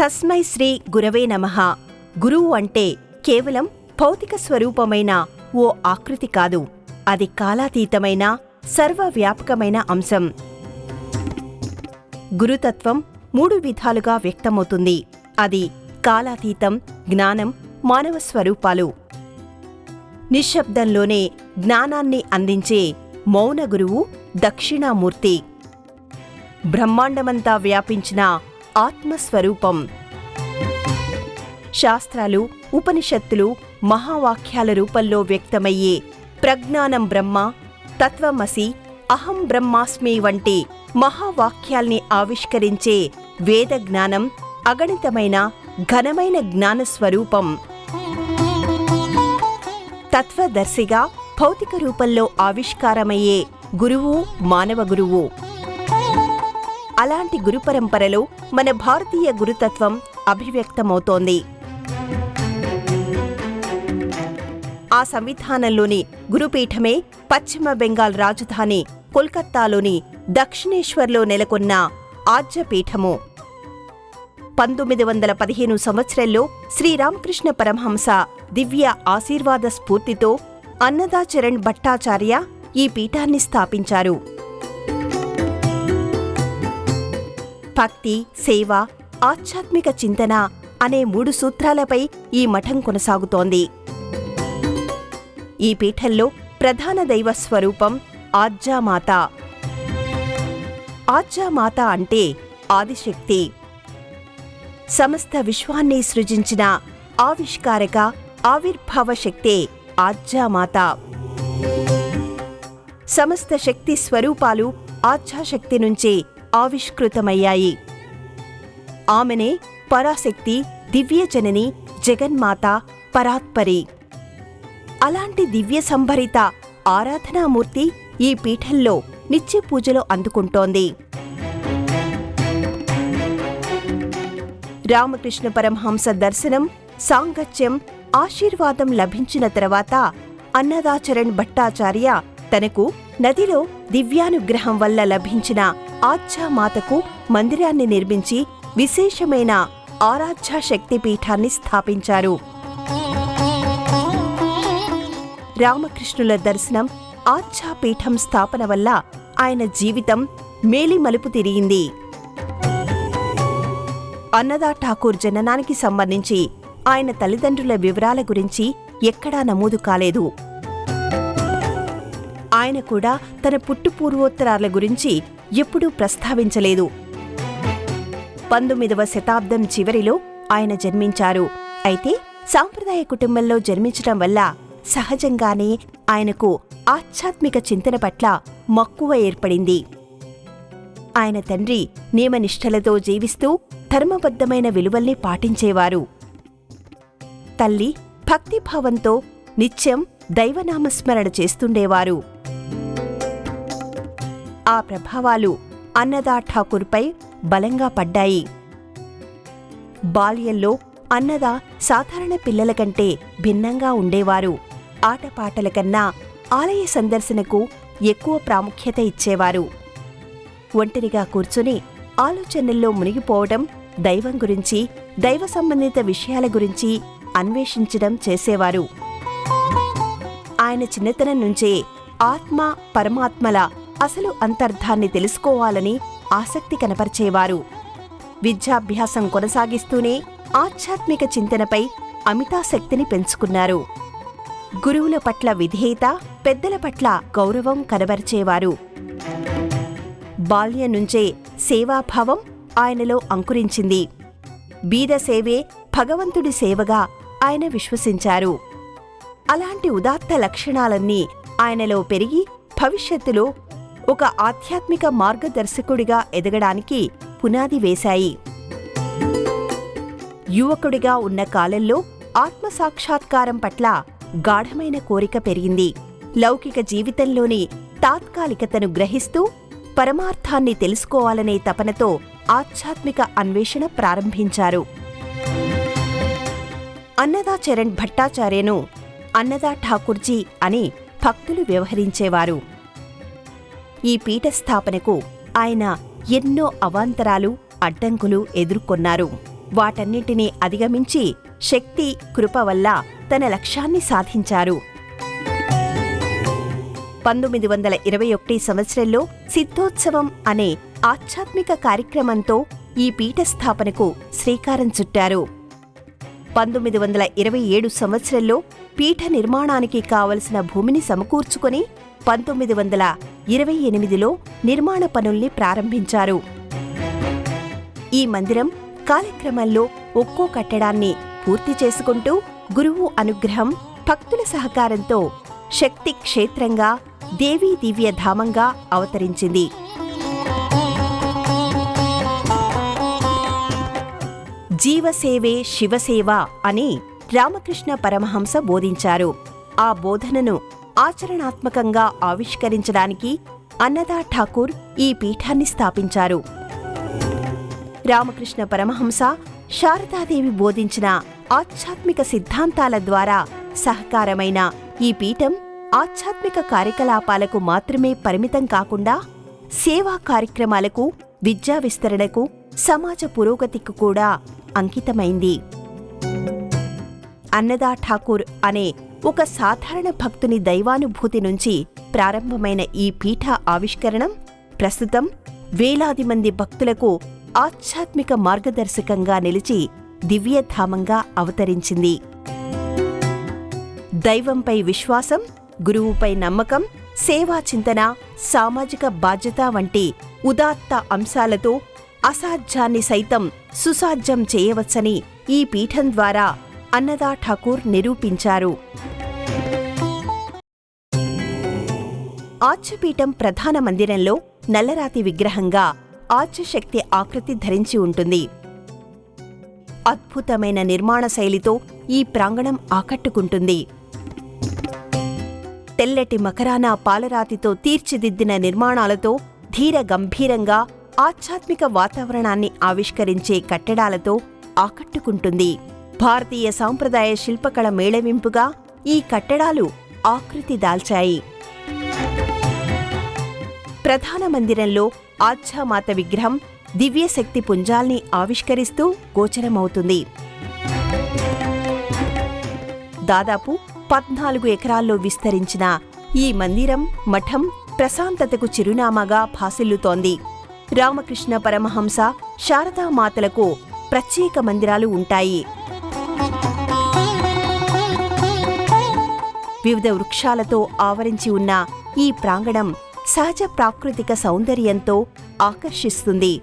తస్మై శ్రీ గురవే నమః. గురువు అంటే కేవలం భౌతిక స్వరూపమైన ఓ ఆకృతి కాదు, అది కాలాతీతమైన సర్వవ్యాపకమైన అంశం. గురుతత్వం 3 విధాలుగా వ్యక్తమవుతుంది. అది కాలాతీతం, జ్ఞానం, మానవ స్వరూపాలు. నిశ్శబ్దంలోనే జ్ఞానాన్ని అందించే మౌన గురువు దక్షిణామూర్తి. బ్రహ్మాండమంతా వ్యాపించిన ఆత్మస్వరూపం. శాస్త్రాలు, ఉపనిషత్తులు, మహావాక్యాల రూపంలో వ్యక్తమయ్యే ప్రజ్ఞానం బ్రహ్మ, తత్వమసి, అహం బ్రహ్మాస్మి వంటి మహావాక్యాల్ని ఆవిష్కరించే వేద జ్ఞానం అగణితమైన ఘనమైన జ్ఞానస్వరూపం. తత్వదర్శిగా భౌతిక రూపంలో ఆవిష్కారమయ్యే గురువు మానవ గురువు. అలాంటి గురుపరంపరలో మన భారతీయ గురుతత్వం అభివ్యక్తమవుతోంది. ఆ సంవిధానంలోని గురుపీఠమే పశ్చిమ బెంగాల్ రాజధాని కోల్కత్తాలోని దక్షిణేశ్వర్లో నెలకొన్న ఆజ్యపీఠము. 1915 సంవత్సరంలో శ్రీరామకృష్ణ పరమహంస దివ్య ఆశీర్వాద స్ఫూర్తితో అన్నదాచరణ్ భట్టాచార్య ఈ పీఠాన్ని స్థాపించారు. భక్తి, సేవ, ఆధ్యాత్మిక చింతన అనే 3 సూత్రాలపై ఈ మఠం కొనసాగుతోంది. ఈ పీఠంలో ప్రధాన దైవ స్వరూపం ఆజ్యామాత. ఆజ్యామాత అంటే ఆదిశక్తి. సమస్త విశ్వాన్ని సృజించిన ఆవిష్కారక, ఆవిర్భావ శక్తే ఆజ్యామాత. సమస్త శక్తి స్వరూపాలు ఆజ్యాశక్తి నుంచే ఆవిష్కృతమయ్యాయి. ఆమెనే పరాశక్తి, దివ్యజనని, జగన్మాత, పరాత్పరి. అలాంటి దివ్య సంభరిత ఆరాధనామూర్తి ఈ పీఠంలో నిత్య పూజలో అందుకుంటోంది. రామకృష్ణ పరమహంస దర్శనం, సాంగత్యం, ఆశీర్వాదం లభించిన తర్వాత అన్నదాచరణ్ భట్టాచార్య తనకు నదిలో దివ్యానుగ్రహం వల్ల లభించిన ఆజ్యామాతకు మందిరాన్ని నిర్మించి విశేషమైన ఆరాధ్య శక్తిపీఠాన్ని స్థాపించారు. రామకృష్ణుల దర్శనం, ఆజ్యాపీఠం స్థాపన వల్ల ఆయన జీవితం మేలి మలుపు తిరిగింది. అన్నదా ఠాకూర్ జననానికి సంబంధించి ఆయన తల్లిదండ్రుల వివరాల గురించి ఎక్కడా నమోదు కాలేదు. ఆయన కూడా తన పుట్టుపూర్వోత్తరాల గురించి ఎప్పుడూ ప్రస్తావించలేదు. 19వ శతాబ్దం చివరిలో ఆయన జన్మించారు. అయితే సాంప్రదాయ కుటుంబంలో జన్మించటం వల్ల సహజంగానే ఆయనకు ఆధ్యాత్మిక చింతన పట్ల మక్కువ ఏర్పడింది. ఆయన తండ్రి నియమనిష్టలతో జీవిస్తూ ధర్మబద్ధమైన విలువల్ని పాటించేవారు. తల్లి భక్తిభావంతో నిత్యం దైవనామస్మరణ చేస్తుండేవారు. ఆ ప్రభావాలు అన్నదా ఠాకూర్పై బలంగా పడ్డాయి. బాల్యంలో అన్నదా సాధారణ పిల్లల కంటే భిన్నంగా ఉండేవారు. ఆటపాటల కన్నా ఆలయ సందర్శనకు ఎక్కువ ప్రాముఖ్యత ఇచ్చేవారు. ఒంటరిగా కూర్చుని ఆలోచనల్లో మునిగిపోవడం, దైవం గురించి, దైవ సంబంధిత విషయాల గురించి అన్వేషించడం చేసేవారు. ఆయన చిన్నతనం నుంచే ఆత్మ, పరమాత్మల అసలు అంతర్థాన్ని తెలుసుకోవాలని ఆసక్తి కనపరిచేవారు. విద్యాభ్యాసం కొనసాగిస్తూనే ఆధ్యాత్మిక చింతనపై అమితాసక్తిని పెంచుకున్నారు. గురువుల పట్ల విధేయత, పెద్దల పట్ల గౌరవం కనబరిచేవారు. బాల్యం నుంచే సేవాభావం ఆయనలో అంకురించింది. బీద సేవే భగవంతుడి సేవగా ఆయన విశ్వసించారు. అలాంటి ఉదాత్త లక్షణాలన్నీ ఆయనలో పెరిగి భవిష్యత్తులో ఒక ఆధ్యాత్మిక మార్గదర్శకుడిగా ఎదగడానికి పునాది వేశాయి. యువకుడిగా ఉన్న కాలంలో ఆత్మసాక్షాత్కారం పట్ల గాఢమైన కోరిక పెరిగింది. లౌకిక జీవితంలోని తాత్కాలికతను గ్రహిస్తూ పరమార్థాన్ని తెలుసుకోవాలనే తపనతో ఆధ్యాత్మిక అన్వేషణ ప్రారంభించారు. అన్నదాచరణ్ భట్టాచార్యను అన్నదా ఠాకూర్జీ అని భక్తులు వ్యవహరించేవారు. ఈ పీఠ స్థాపనకు ఆయన ఎన్నో అవాంతరాలు, అడ్డంకులు ఎదుర్కొన్నారు. వాటన్నిటినీ అధిగమించి శక్తి కృప వల్ల తన లక్ష్యాన్ని సాధించారు. 1921 సంవత్సరంలో సిద్ధోత్సవం అనే ఆధ్యాత్మిక కార్యక్రమంతో ఈ పీఠ స్థాపనకు శ్రీకారం చుట్టారు. 1927 సంవత్సరంలో పీఠ నిర్మాణానికి కావలసిన భూమిని సమకూర్చుకొని 1928లో నిర్మాణ పనుల్ని ప్రారంభించారు. ఈ మందిరం కాలక్రమంలో ఒక్కో కట్టడాన్ని పూర్తి చేసుకుంటూ గురువు అనుగ్రహం, భక్తుల సహకారంతో శక్తి క్షేత్రంగా, దేవీ దివ్యధామంగా అవతరించింది. జీవసేవే శివసేవ అని రామకృష్ణ పరమహంస బోధించారు. ఆ బోధనను ఆచరణాత్మకంగా ఆవిష్కరించడానికి అన్నదా ఠాకూర్ ఈ పీఠాన్ని స్థాపించారు. రామకృష్ణ పరమహంస, శారదాదేవి బోధించిన ఆధ్యాత్మిక సిద్ధాంతాల ద్వారా సహకారమైన ఈ పీఠం ఆధ్యాత్మిక కార్యకలాపాలకు మాత్రమే పరిమితం కాకుండా సేవా కార్యక్రమాలకు, విద్యా విస్తరణకు, సమాజ పురోగతికి కూడా అంకితమైంది. అన్నదా ఠాకూర్ అనే ఒక సాధారణ భక్తుని దైవానుభూతి నుంచి ప్రారంభమైన ఈ పీఠ ఆవిష్కరణం ప్రస్తుతం వేలాది మంది భక్తులకు ఆధ్యాత్మిక మార్గదర్శకంగా నిలిచి దివ్యధామంగా అవతరించింది. దైవంపై విశ్వాసం, గురువుపై నమ్మకం, సేవా చింతన, సామాజిక బాధ్యత వంటి ఉదాత్త అంశాలతో అసాధ్యాన్ని సైతం సుసాధ్యం చేయవచ్చని ఈ పీఠం ద్వారా అన్నదా ఠాకూర్ నిరూపించారు. ఆచ్యపీఠం ప్రధాన మందిరంలో నల్లరాతి విగ్రహంగా ఆచ్యశక్తి ఆకృతి ధరించి ఉంటుంది. అద్భుతమైన నిర్మాణ శైలితో ఈ ప్రాంగణం ఆకట్టుకుంటుంది. తెల్లటి మకరానా పాలరాతితో తీర్చిదిద్దిన నిర్మాణాలతో ధీర గంభీరంగా ఆధ్యాత్మిక వాతావరణాన్ని ఆవిష్కరించే కట్టడాలతో ఆకట్టుకుంటుంది. భారతీయ సాంప్రదాయ శిల్పకళ మేళవింపుగా ఈ కట్టడాలు ఆకృతి దాల్చాయి. ప్రధాన మందిరంలో ఆచ్యామాత విగ్రహం దివ్యశక్తి పుంజాల్ని ఆవిష్కరిస్తూ గోచరమవుతుంది. దాదాపు 14 ఎకరాల్లో విస్తరించిన ఈ మందిరం, మఠం ప్రశాంతతకు చిరునామాగా భాసిల్లుతోంది. రామకృష్ణ పరమహంస, శారదామాతలకు ప్రత్యేక మందిరాలు ఉంటాయి. వివిధ వృక్షాలతో ఆవరించి ఉన్న ఈ ప్రాంగణం సహజ ప్రాకృతిక సౌందర్యంతో ఆకర్షిస్తుంది.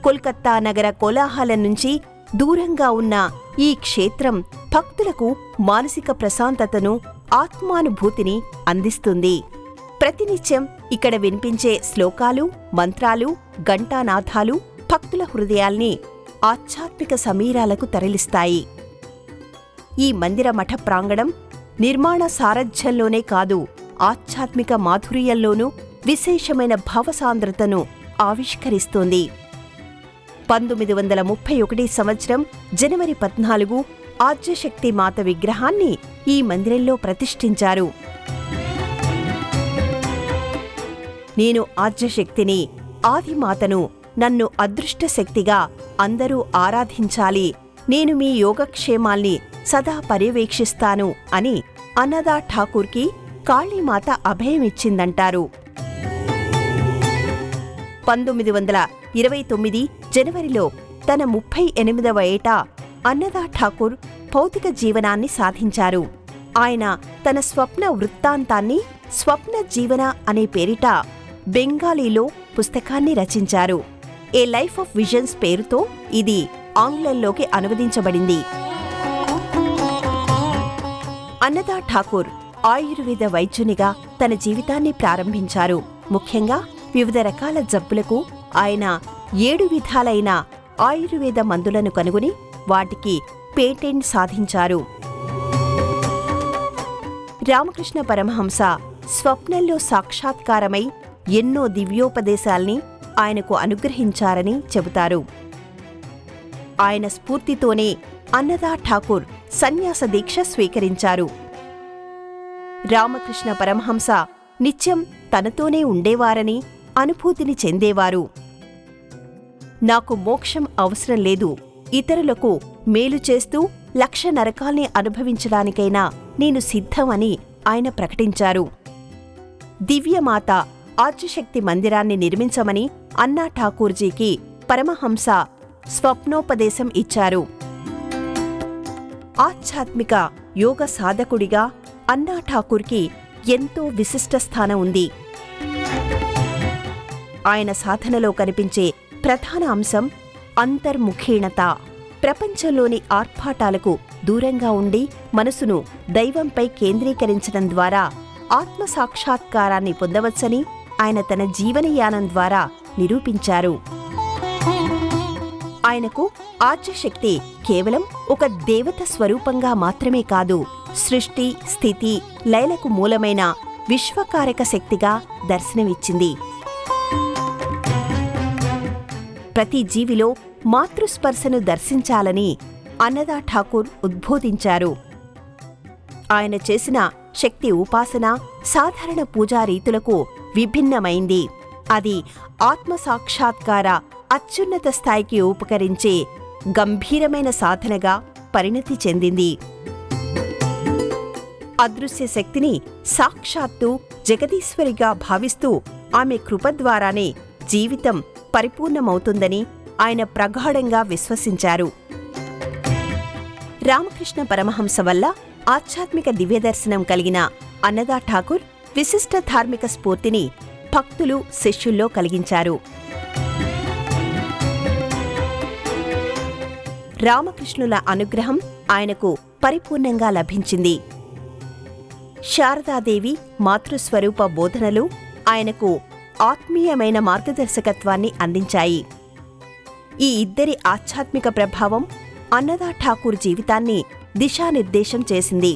కోల్కతా నగర కోలాహలం నుంచి దూరంగా ఉన్న ఈ క్షేత్రం భక్తులకు మానసిక ప్రశాంతతను, ఆత్మానుభూతిని అందిస్తుంది. ప్రతినిత్యం ఇక్కడ వినిపించే శ్లోకాలు, మంత్రాలు, ఘంటానాథాలు భక్తుల హృదయాల్ని ఆధ్యాత్మిక సమీరాలకు తరలిస్తాయి. ఈ మందిర మఠ ప్రాంగణం నిర్మాణ సారథ్యంలోనే కాదు, ఆధ్యాత్మిక మాధుర్యంలోనూ విశేషమైన భావసాంద్రతను ఆవిష్కరిస్తోంది. 1931 సంవత్సరం జనవరి 14 ఆద్యశక్తి మాత విగ్రహాన్ని ఈ మందిరంలో ప్రతిష్ఠించారు. నేను ఆద్యశక్తిని, ఆదిమాతను, నన్ను అదృష్ట శక్తిగా అందరూ ఆరాధించాలి, నేను మీ యోగక్షేమాల్ని సదా పర్యవేక్షిస్తాను అని అన్నదా ఠాకూర్కి కాళీమాత అభయమిచ్చిందంటారు. 1929 జనవరిలో తన 38వ ఏట అన్నదా ఠాకూర్ భౌతిక జీవనాన్ని సాధించారు. ఆయన తన స్వప్న వృత్తాంతాన్ని స్వప్న జీవన అనే పేరిట బెంగాలీలో పుస్తకాన్ని రచించారు. ఏ లైఫ్ ఆఫ్ విజన్స్ పేరుతో ఇది ఆంగ్లంలోకి అనువదించబడింది. అన్నదా ఠాకూర్ ఆయుర్వేద వైద్యునిగా తన జీవితాన్ని ప్రారంభించారు. ముఖ్యంగా వివిధ రకాల జబ్బులకు ఆయన 7 విధాలైన ఆయుర్వేద మందులను కనుగొని వాటికి పేటెంట్ సాధించారు. రామకృష్ణ పరమహంస స్వప్నంలో సాక్షాత్కారమై ఎన్నో దివ్యోపదేశాల్ని ఆయనకు అనుగ్రహించారని చెబుతారు. ఆయన స్ఫూర్తితోనే అన్నదా ఠాకూర్ సన్యాస దీక్ష స్వీకరించారు. రామకృష్ణ పరమహంస నిత్యం తనతోనే ఉండేవారని, అనుభూతిని చెందేవారు. నాకు మోక్షం అవసరం లేదు, ఇతరులకు మేలు చేస్తూ 1,00,000 నరకాల్ని అనుభవించడానికైనా నేను సిద్ధం అని ఆయన ప్రకటించారు. దివ్యమాత ఆద్యశక్తి మందిరాన్ని నిర్మించమని అన్నా ఠాకూర్జీకి పరమహంస స్వప్నోపదేశం ఇచ్చారు. ఆధ్యాత్మిక యోగ సాధకుడిగా అన్నా ఠాకూర్కి ఎంతో విశిష్ట స్థానం ఉంది. ఆయన సాధనలో కనిపించే ప్రధాన అంశం అంతర్ముఖీణత. ప్రపంచంలోని ఆర్భాటాలకు దూరంగా ఉండి మనసును దైవంపై కేంద్రీకరించడం ద్వారా ఆత్మసాక్షాత్కారాన్ని పొందవచ్చని ఆయన తన జీవనయానం ద్వారా నిరూపించారు. ఆయనకు ఆద్యశక్తి కేవలం ఒక దేవత స్వరూపంగా మాత్రమే కాదు, సృష్టి, స్థితి, లయలకు మూలమైన విశ్వకారక శక్తిగా దర్శనమిచ్చింది. ప్రతి జీవిలో మాతృస్పర్శను దర్శించాలని అన్నదా ఠాకూర్ ఉద్బోధించారు. ఆయన చేసిన శక్తి ఉపాసన సాధారణ పూజా రీతులకు విభిన్నమైంది. అది ఆత్మసాక్షాత్కార అత్యున్నత స్థాయికి ఉపకరించే గంభీరమైన సాధనగా పరిణతి చెందింది. అదృశ్య శక్తిని సాక్షాత్తు జగదీశ్వరిగా భావిస్తూ ఆమె కృప ద్వారానే జీవితం పరిపూర్ణమవుతుందని ఆయన ప్రగాఢంగా విశ్వసించారు. రామకృష్ణ పరమహంస వల్ల ఆధ్యాత్మిక దివ్యదర్శనం కలిగిన అన్నదా ఠాకూర్ విశిష్ట ధార్మిక స్ఫూర్తిని భక్తులు, శిష్యుల్లో కలిగించారు. రామకృష్ణుల అనుగ్రహం ఆయనకు పరిపూర్ణంగా లభించింది. శారదాదేవి మాతృస్వరూప బోధనలు ఆయనకు ఆత్మీయమైన మార్గదర్శకత్వాన్ని అందించాయి. ఈ ఇద్దరి ఆధ్యాత్మిక ప్రభావం అన్నదా ఠాకూర్ జీవితాన్ని దిశానిర్దేశం చేసింది.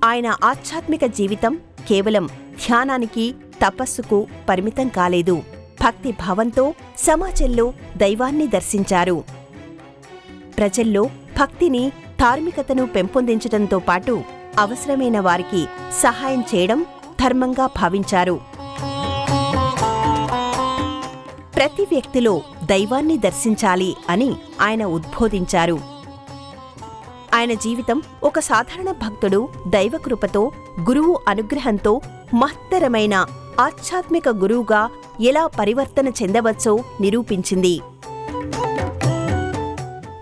ఆయన ఆధ్యాత్మిక జీవితం కేవలం ధ్యానానికి, తపస్సుకు పరిమితం కాలేదు. భక్తి భావంతో సమాజంలో దైవాన్ని దర్శించారు. ప్రజల్లో భక్తిని, ధార్మికతను పెంపొందించడంతో పాటు అవసరమైన వారికి సహాయం చేయడం ధర్మంగా భావించారు. ప్రతి వ్యక్తిలో దైవాన్ని దర్శించాలి అని ఆయన ఉద్బోధించారు. ఆయన జీవితం ఒక సాధారణ భక్తుడు దైవకృపతో, గురువు అనుగ్రహంతో మహత్తరమైన ఆధ్యాత్మిక గురువుగా ఎలా పరివర్తన చెందవచ్చో నిరూపించింది.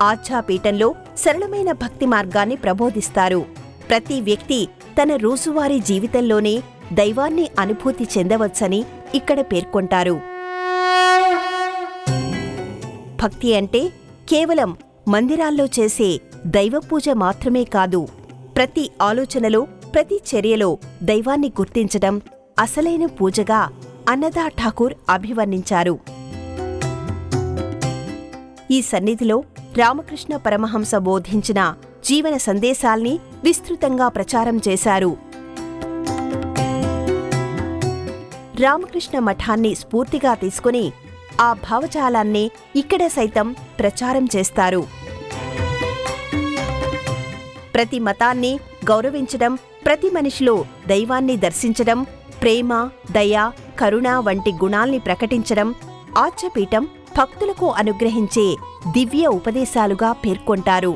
ఆధ్యాపీఠంలో సరళమైన భక్తి మార్గాన్ని ప్రబోధిస్తారు. ప్రతి వ్యక్తి తన రోజువారీ జీవితంలోనే దైవాన్ని అనుభూతి చెందవచ్చని ఇక్కడ పేర్కొంటారు. భక్తి అంటే కేవలం మందిరాల్లో చేసే దైవపూజ మాత్రమే కాదు, ప్రతి ఆలోచనలో, ప్రతి చర్యలో దైవాన్ని గుర్తించడం అసలైన పూజగా అన్నదా ఠాకూర్ అభివర్ణించారు. ఈ సన్నిధిలో రామకృష్ణ పరమహంస బోధించిన జీవన సందేశాల్ని విస్తృతంగా ప్రచారం చేశారు. రామకృష్ణ మఠాన్ని స్ఫూర్తిగా తీసుకుని ఆ భావజాలాన్ని ఇక్కడ సైతం ప్రచారం చేస్తారు. ప్రతి మతాన్ని గౌరవించడం, ప్రతి మనిషిలో దైవాన్ని దర్శించడం, ప్రేమ, దయ, కరుణ వంటి గుణాల్ని ప్రకటించడం ఆధ్యపీఠం భక్తులకు అనుగ్రహించే దివ్య ఉపదేశాలుగా పేర్కొంటారు.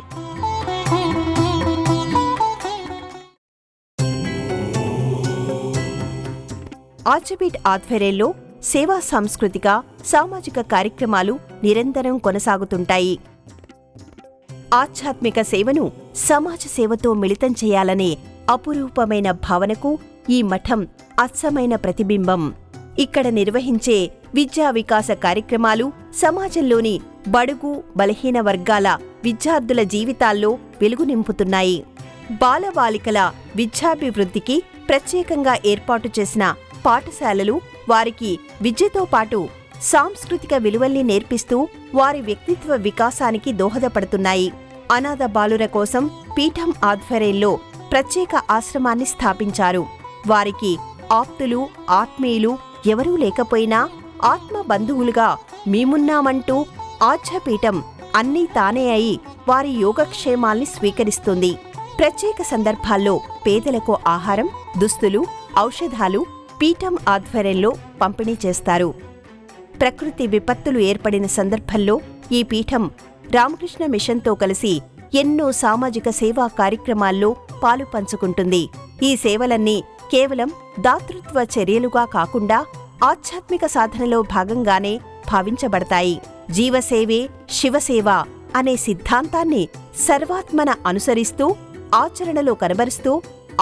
ఆధ్యపీఠ్ ఆధ్వర్యంలో సేవా సాంస్కృతిక, సామాజిక కార్యక్రమాలు నిరంతరం కొనసాగుతుంటాయి. ఆధ్యాత్మిక సేవను సమాజ సేవతో మిళితం చేయాలనే అపురూపమైన భావనకు ఈ మఠం అచ్చమైన ప్రతిబింబం. ఇక్కడ నిర్వహించే విద్యా వికాస కార్యక్రమాలు సమాజంలోని బడుగు, బలహీన వర్గాల విద్యార్థుల జీవితాల్లో వెలుగు నింపుతున్నాయి. బాలబాలికల విద్యాభివృద్ధికి ప్రత్యేకంగా ఏర్పాటు చేసిన పాఠశాలలు వారికి విద్యతో పాటు సాంస్కృతిక విలువల్ని నేర్పిస్తూ వారి వ్యక్తిత్వ వికాసానికి దోహదపడుతున్నాయి. అనాథ బాలుర కోసం పీఠం ఆధ్వర్యంలో ప్రత్యేక ఆశ్రమాన్ని స్థాపించారు. వారికి ఆప్తులు, ఆత్మీయులు ఎవరూ లేకపోయినా ఆత్మ బంధువులుగా మేమున్నామంటూ ఆధ్యపీఠం అన్నీ తానే అయి వారి యోగక్షేమాల్ని స్వీకరిస్తుంది. ప్రత్యేక సందర్భాల్లో పేదలకు ఆహారం, దుస్తులు, ఔషధాలు, పీఠం ఆధ్వర్యంలో పంపిణీ చేస్తారు. ప్రకృతి విపత్తులు ఏర్పడిన సందర్భంలో ఈ పీఠం రామకృష్ణ మిషన్తో కలిసి ఎన్నో సామాజిక సేవా కార్యక్రమాల్లో పాలు పంచుకుంటుంది. ఈ సేవలన్నీ కేవలం దాతృత్వ చర్యలుగా కాకుండా ఆధ్యాత్మిక సాధనలో భాగంగానే భావించబడతాయి. జీవసేవే శివసేవ అనే సిద్ధాంతాన్ని సర్వాత్మన అనుసరిస్తూ ఆచరణలో కనబరుస్తూ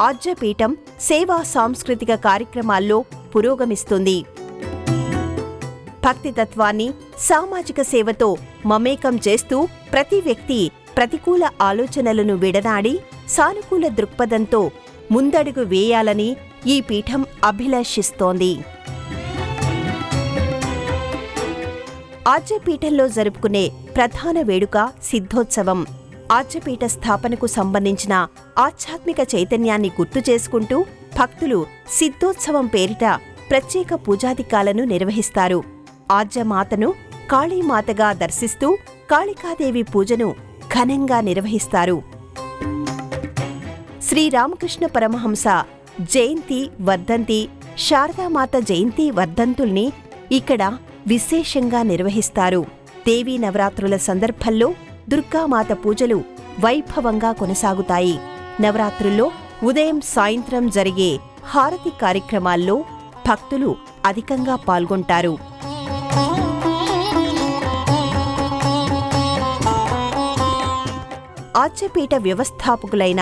ఆజ్యపీఠం సేవా సాంస్కృతిక కార్యక్రమాల్లో పురోగమిస్తుంది. భక్తితత్వాన్ని సామాజిక సేవతో మమేకం చేస్తూ ప్రతి వ్యక్తి ప్రతికూల ఆలోచనలను విడనాడి సానుకూల దృక్పథంతో ముందడుగు వేయాలని ఈ పీఠం అభిలాషిస్తోంది. ఆజ్యపీఠంలో జరుపుకునే ప్రధాన వేడుక సిద్ధోత్సవం. ఆజ్యపీఠ స్థాపనకు సంబంధించిన ఆధ్యాత్మిక చైతన్యాన్ని గుర్తు చేసుకుంటూ భక్తులు సిద్ధోత్సవం పేరిట ప్రత్యేక పూజాధికాలను నిర్వహిస్తారు. ఆజ్యమాతను కాళీమాతగా దర్శిస్తూ కాళికాదేవి పూజను ఘనంగా నిర్వహిస్తారు. శ్రీరామకృష్ణ పరమహంస జయంతి వర్ధంతి, శారదామాత జయంతి వర్ధంతుల్ని ఇక్కడ విశేషంగా నిర్వహిస్తారు. దేవీ నవరాత్రుల సందర్భంలో దుర్గామాత పూజలు వైభవంగా కొనసాగుతాయి. నవరాత్రుల్లో ఉదయం సాయంత్రం జరిగే హారతి కార్యక్రమాల్లో భక్తులు అధికంగా పాల్గొంటారు. ఆజ్యపీఠ వ్యవస్థాపకులైన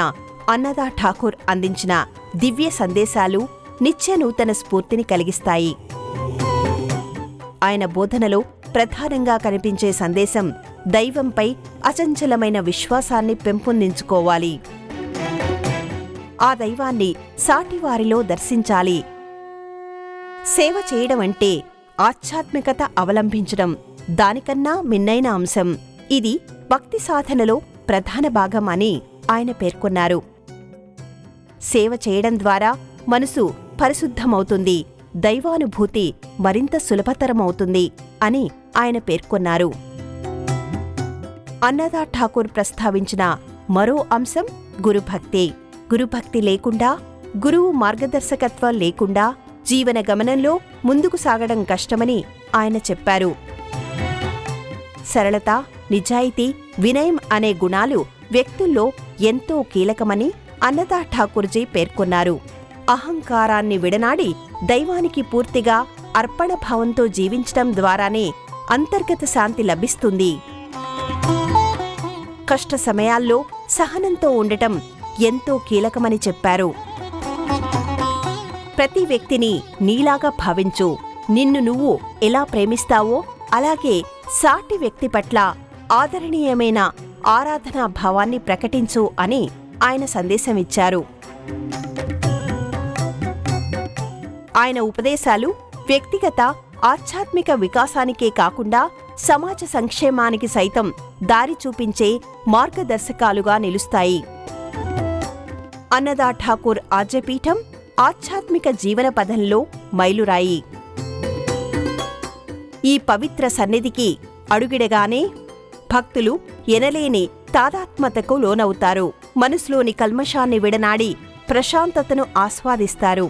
అన్నదా ఠాకూర్ అందించిన దివ్య సందేశాలు నిత్యనూతన స్ఫూర్తిని కలిగిస్తాయి. ఆయన బోధనలో ప్రధానంగా కనిపించే సందేశం దైవంపై అచంచలమైన విశ్వాసాన్ని పెంపొందించుకోవాలి. ఆ దైవాన్ని సాటివారిలో దర్శించాలి. సేవ చేయడం అంటే ఆధ్యాత్మికత అవలంబించడం దానికన్నా మిన్నైన అంశం. ఇది భక్తి సాధనలో ప్రధాన భాగం అని ఆయన పేర్కొన్నారు. సేవ చేయడం ద్వారా మనసు పరిశుద్ధమవుతుంది, దైవానుభూతి మరింత సులభతరమవుతుంది అని ఆయన పేర్కొన్నారు. అన్నదా ఠాకూర్ ప్రస్తావించిన మరో అంశం గురుభక్తి. గురుభక్తి లేకుండా, గురువు మార్గదర్శకత్వం లేకుండా జీవన గమనంలో ముందుకు సాగడం కష్టమని ఆయన చెప్పారు. సరళత, నిజాయితీ, వినయం అనే గుణాలు వ్యక్తుల్లో ఎంతో కీలకమని అన్నదా ఠాకూర్జీ పేర్కొన్నారు. అహంకారాన్ని విడనాడి దైవానికి పూర్తిగా అర్పణభావంతో జీవించడం ద్వారానే అంతర్గత శాంతి లభిస్తుంది. కష్ట సమయాల్లో సహనంతో ఉండటం ఎంతో కీలకమని చెప్పారు. ప్రతి వ్యక్తిని నీలాగా భావించు. నిన్ను నువ్వు ఎలా ప్రేమిస్తావో అలాగే సాటి వ్యక్తి పట్ల ఆదరణీయమైన ఆరాధనా భావాన్ని ప్రకటించు అని ఆయన సందేశమిచ్చారు. ఆయన ఉపదేశాలు వ్యక్తిగత ఆధ్యాత్మిక వికాసానికే కాకుండా సమాజ సంక్షేమానికి సైతం దారి చూపించే మార్గదర్శకాలుగా నిలుస్తాయి. అన్నదా ఠాకూర్ ఆజ్యపీఠం ఆధ్యాత్మిక జీవన పథంలో మైలురాయి. ఈ పవిత్ర సన్నిధికి అడుగిడగానే భక్తులు ఎనలేని తాదాత్మ్యతకు లోనవుతారు. మనసులోని కల్మషాన్ని విడనాడి ప్రశాంతతను ఆస్వాదిస్తారు.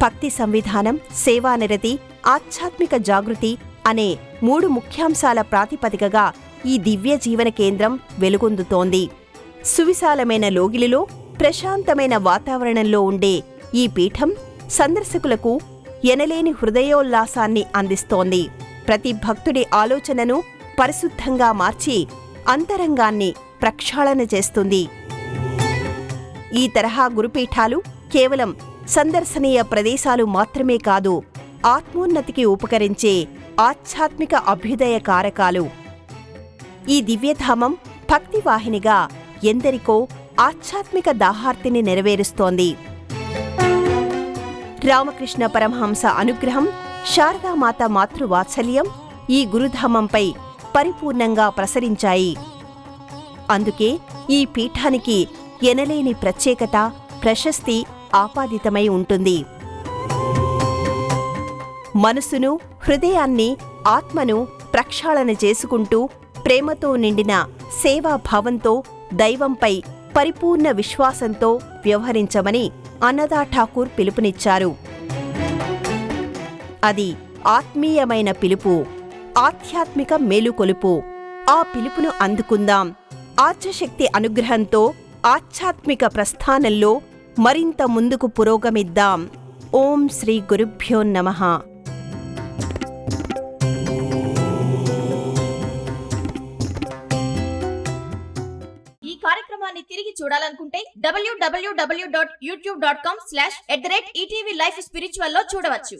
భక్తి సంవిధానం, సేవానిరతి, ఆధ్యాత్మిక జాగృతి అనే 3 ముఖ్యాంశాల ప్రాతిపదికగా ఈ దివ్య జీవన కేంద్రం వెలుగొందుతోంది. సువిశాలమైన లోగిలిలో ప్రశాంతమైన వాతావరణంలో ఉండే ఈ పీఠం సందర్శకులకు ఎనలేని హృదయోల్లాసాన్ని అందిస్తోంది. ప్రతి భక్తుడి ఆలోచనను పరిశుద్ధంగా మార్చి అంతరంగాన్ని ప్రక్షాళన చేస్తుంది. ఈ తరహా గురుపీఠాలు కేవలం సందర్శనీయ ప్రదేశాలు మాత్రమే కాదు, ఆత్మోన్నతికి ఉపకరించే ఆధ్యాత్మిక అభ్యుదయ కారకాలు. ఈ దివ్యధామం భక్తివాహినిగా ఎందరికో ఆధ్యాత్మిక దాహార్తిని నెరవేరుస్తోంది. రామకృష్ణ పరమహంస అనుగ్రహం, శారదామాత మాతృవాత్సల్యం ఈ గురుధామంపై పరిపూర్ణంగా ప్రసరించాయి. అందుకే ఈ పీఠానికి ఎనలేని ప్రత్యేకత, ప్రశస్తి ఆపాదితమై ఉంటుంది. మనసును, హృదయాన్ని, ఆత్మను ప్రక్షాళన చేసుకుంటూ ప్రేమతో నిండిన సేవాభావంతో దైవంపై పరిపూర్ణ విశ్వాసంతో వ్యవహరించమని అన్నదా ఠాకూర్ పిలుపునిచ్చారు. అది ఆత్మీయమైన పిలుపు, ఆధ్యాత్మిక మేలుకొలుపు. ఆ పిలుపును అందుకుందాం. ఆర్చశక్తి అనుగ్రహంతో ఆధ్యాత్మిక ప్రస్థానంలో మరింత ముందుకు పురోగమిద్దాం. ఓం శ్రీ గురుభ్యో నమః. ఈ కార్యక్రమాన్ని తిరిగి చూడాలనుకుంటే www.youtube.com/@ETV Life Spiritual లో చూడవచ్చు.